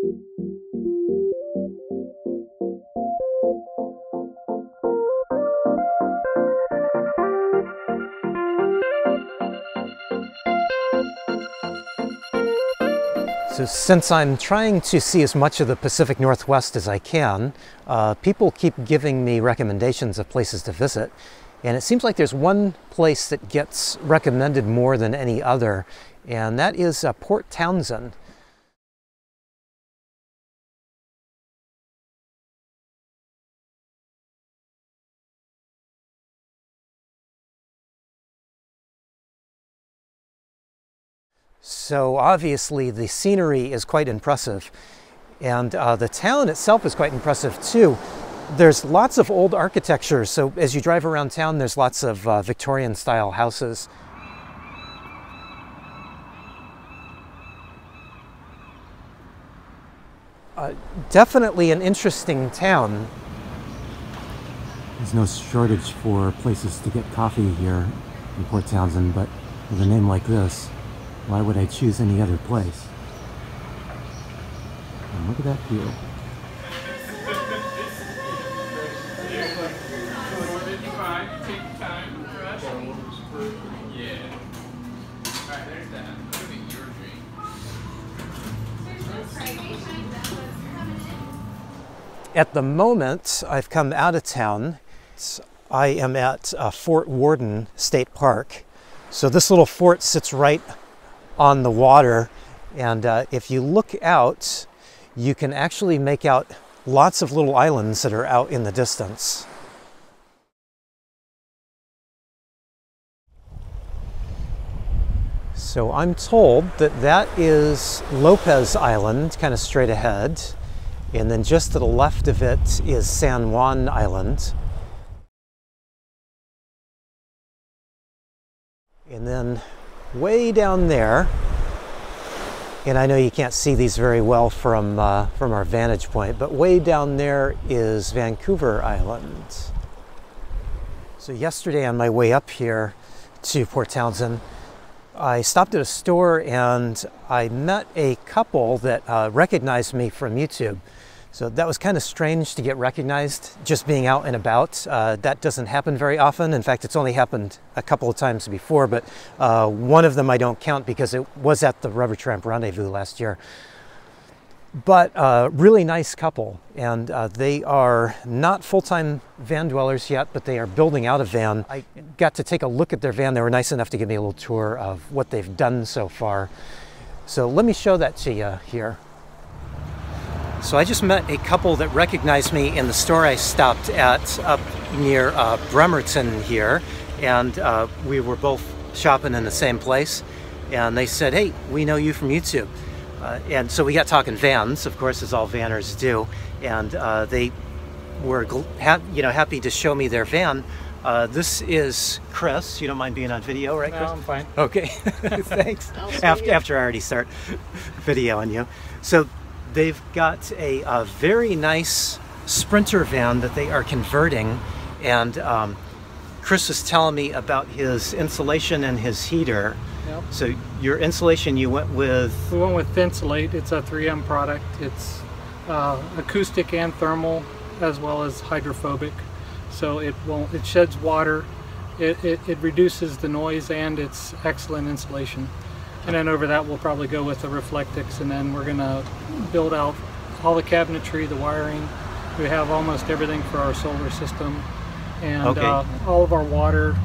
So since I'm trying to see as much of the Pacific Northwest as I can, people keep giving me recommendations of places to visit. And it seems like there's one place that gets recommended more than any other, and that is Port Townsend. So obviously the scenery is quite impressive, and the town itself is quite impressive too. There's lots of old architecture, so as you drive around town there's lots of Victorian style houses. Definitely an interesting town. There's no shortage for places to get coffee here in Port Townsend, but with a name like this, why would I choose any other place? And look at that view. At the moment, I've come out of town. I am at Fort Worden State Park. So this little fort sits right on the water, and if you look out, you can actually make out lots of little islands that are out in the distance. So I'm told that that is Lopez Island, kind of straight ahead, and then just to the left of it is San Juan Island. And then way down there, and I know you can't see these very well from our vantage point, but way down there is Vancouver Island. So yesterday on my way up here to Port Townsend, I stopped at a store and I met a couple that recognized me from YouTube. So that was kind of strange to get recognized just being out and about. That doesn't happen very often. In fact, it's only happened a couple of times before, but one of them I don't count because it was at the Rubber Tramp Rendezvous last year. But really nice couple, and they are not full-time van dwellers yet, but they are building out a van. I got to take a look at their van. They were nice enough to give me a little tour of what they've done so far. So let me show that to you here. So I just met a couple that recognized me in the store I stopped at up near Bremerton here, and we were both shopping in the same place, and they said, "Hey, we know you from YouTube." And so we got talking vans, of course, as all vanners do, and they were happy to show me their van. This is Chris. You don't mind being on video, right, Chris? No, I'm fine. Okay, thanks. After I already start videoing you. So they've got a very nice Sprinter van that they are converting, and Chris was telling me about his insulation and his heater. Yep. So your insulation, you went with? We went with Thinsulate. It's a 3M product. It's acoustic and thermal, as well as hydrophobic. So it sheds water. It reduces the noise, and it's excellent insulation. And then over that, we'll probably go with the Reflectix, and then we're going to build out all the cabinetry, the wiring. We have almost everything for our solar system, and all of our water.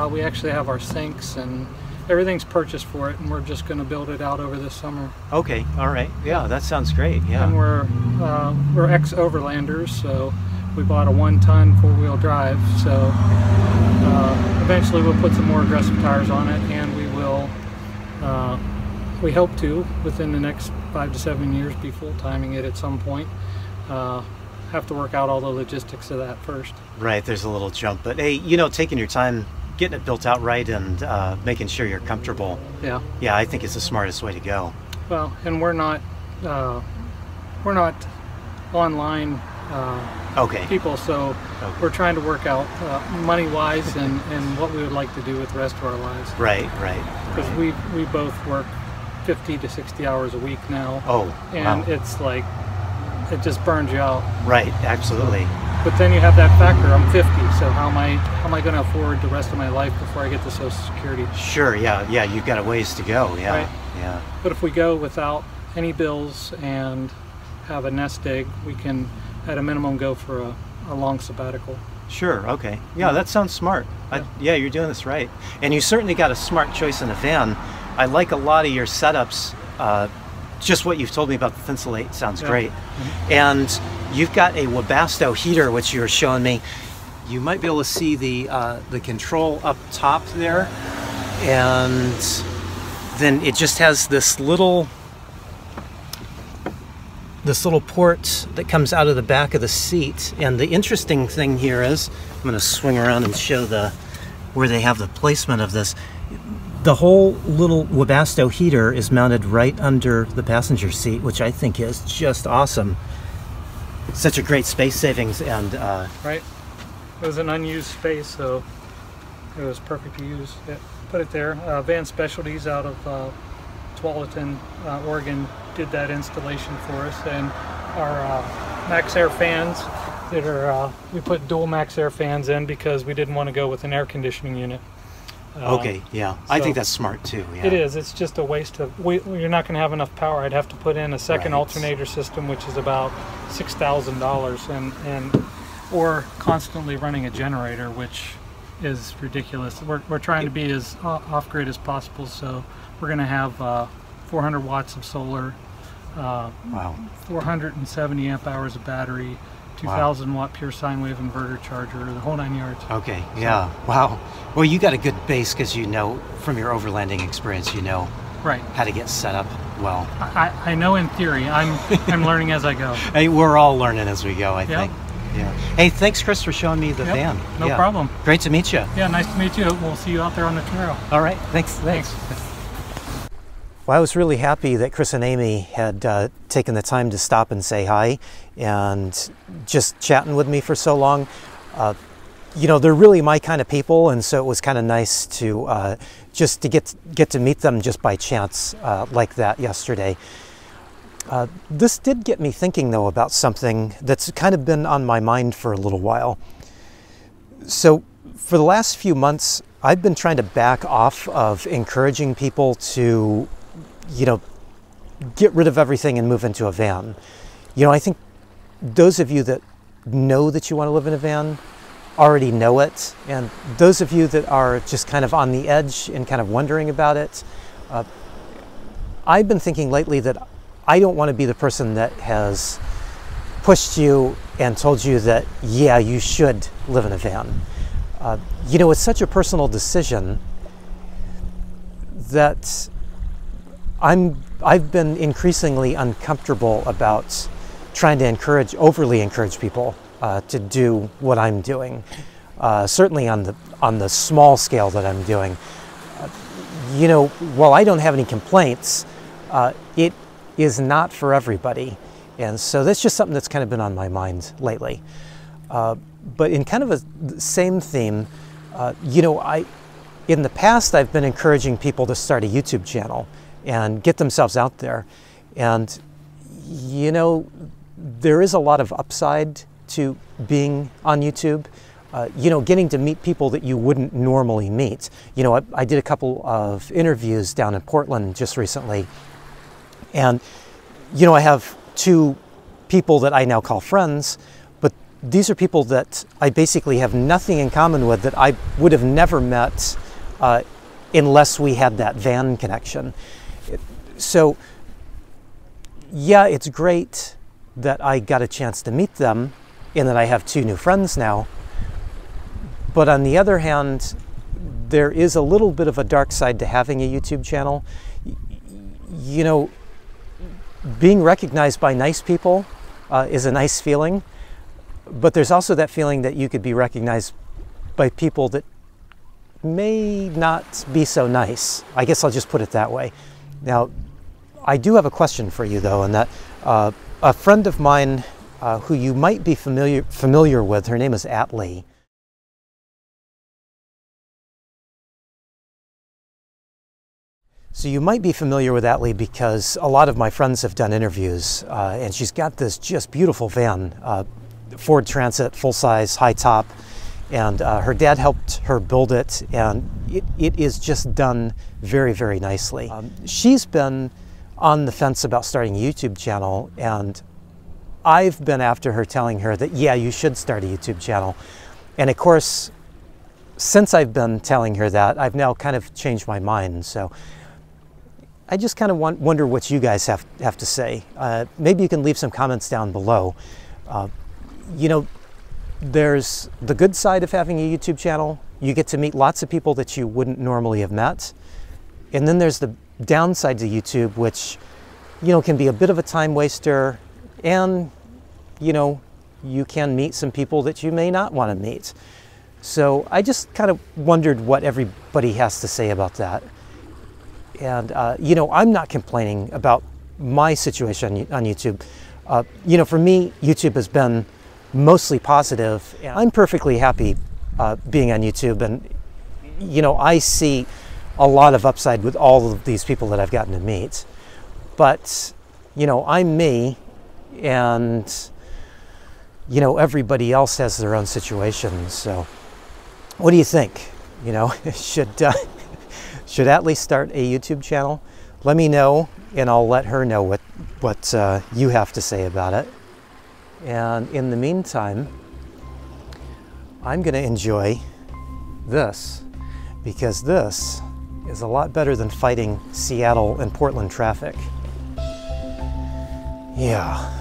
We actually have our sinks, and everything's purchased for it, and we're just going to build it out over this summer. Okay, all right. Yeah, that sounds great. Yeah. And we're ex-overlanders, so we bought a 1-ton 4-wheel drive. So eventually we'll put some more aggressive tires on it, and we will. We hope to, within the next 5 to 7 years, be full-timing it at some point. Have to work out all the logistics of that first. Right, there's a little jump, but hey, taking your time, getting it built out right, and making sure you're comfortable. Yeah. Yeah, I think it's the smartest way to go. Well, and we're not online people, so we're trying to work out money-wise and what we would like to do with the rest of our lives. Right, right. Because we both work 50 to 60 hours a week now. Oh, and wow. it's like, it just burns you out. Right, absolutely. But then you have that factor, I'm 50, so how am I going to afford the rest of my life before I get to Social Security? Sure, yeah, you've got a ways to go, yeah. Right. Yeah. But if we go without any bills and have a nest egg, we can, at a minimum, go for a long sabbatical. Sure, okay. Yeah, that sounds smart. Yeah, you're doing this right. And you certainly got a smart choice in a van. I like a lot of your setups. Just what you've told me about the Thinsulate sounds great. Mm-hmm. And you've got a Webasto heater, which you were showing me. You might be able to see the control up top there. And then it just has this little port that comes out of the back of the seat. And the interesting thing here is, I'm going to swing around and show where they have the placement of this. The whole little Webasto heater is mounted right under the passenger seat, which I think is just awesome. Such a great space savings, and right. It was an unused space, so it was perfect to use. Yeah, put it there. Van Specialties out of Tualatin, Oregon, did that installation for us, and our Max Air fans that are we put dual Max Air fans in because we didn't want to go with an air conditioning unit. Okay, yeah, I think that's smart too. Yeah. It is. It's just a waste of. You're not going to have enough power. I'd have to put in a second alternator system, which is about $6,000, or constantly running a generator, which is ridiculous. We're trying to be as off-grid as possible, so we're going to have 400 watts of solar, wow, 470 amp hours of battery, 2,000 watt pure sine wave inverter charger, the whole 9 yards. Okay, yeah, wow. Well, you got a good base because you know from your overlanding experience, you know how to get set up well. I know in theory. I'm learning as I go. Hey, we're all learning as we go, I think. Yeah. Hey, thanks, Chris, for showing me the van. No problem. Great to meet you. Yeah, nice to meet you. We'll see you out there on the trail. All right. Thanks. Well, I was really happy that Chris and Amy had taken the time to stop and say hi and just chatting with me for so long. You know, they're really my kind of people, and so it was kind of nice to just to get to meet them just by chance like that yesterday. This did get me thinking, though, about something that's kind of been on my mind for a little while. So for the last few months, I've been trying to back off of encouraging people to, you know, get rid of everything and move into a van. You know, I think those of you that know that you want to live in a van already know it, and those of you that are just kind of on the edge and kind of wondering about it, I've been thinking lately that I don't want to be the person that has pushed you and told you that, yeah, you should live in a van. You know, it's such a personal decision that I've been increasingly uncomfortable about trying to overly encourage people to do what I'm doing. Certainly on the small scale that I'm doing. You know, while I don't have any complaints, it is not for everybody, and so that's just something that's kind of been on my mind lately. But in kind of a same theme, you know, in the past I've been encouraging people to start a YouTube channel and get themselves out there, and you know, there is a lot of upside to being on YouTube. You know, getting to meet people that you wouldn't normally meet. You know, I did a couple of interviews down in Portland just recently, and you know, I have two people that I now call friends, but these are people that I basically have nothing in common with, that I would have never met unless we had that van connection. So yeah, it's great that I got a chance to meet them and that I have two new friends now. But on the other hand, there is a little bit of a dark side to having a YouTube channel. You know, being recognized by nice people is a nice feeling, but there's also that feeling that you could be recognized by people that may not be so nice. I guess I'll just put it that way. Now, I do have a question for you, though, and that a friend of mine who you might be familiar with, her name is Atlee. So you might be familiar with Atlee because a lot of my friends have done interviews, and she's got this just beautiful van, Ford Transit, full size, high top, and her dad helped her build it, and it is just done very, very nicely. She's been on the fence about starting a YouTube channel, and I've been after her telling her that, yeah, you should start a YouTube channel. And of course, since I've been telling her that, I've now kind of changed my mind. So I just kind of wonder what you guys have to say. Maybe you can leave some comments down below. You know, there's the good side of having a YouTube channel. You get to meet lots of people that you wouldn't normally have met. And then there's the downside to YouTube, which, you know, can be a bit of a time waster, and, you know, you can meet some people that you may not want to meet. So I just kind of wondered what everybody has to say about that. And, you know, I'm not complaining about my situation on YouTube. You know, for me, YouTube has been mostly positive, and I'm perfectly happy being on YouTube. And, you know, I see a lot of upside with all of these people that I've gotten to meet. But, you know, I'm me, and, you know, everybody else has their own situations. So what do you think? You know, should Atlee start a YouTube channel? Let me know, and I'll let her know what you have to say about it. And in the meantime, I'm going to enjoy this, because this is a lot better than fighting Seattle and Portland traffic. Yeah.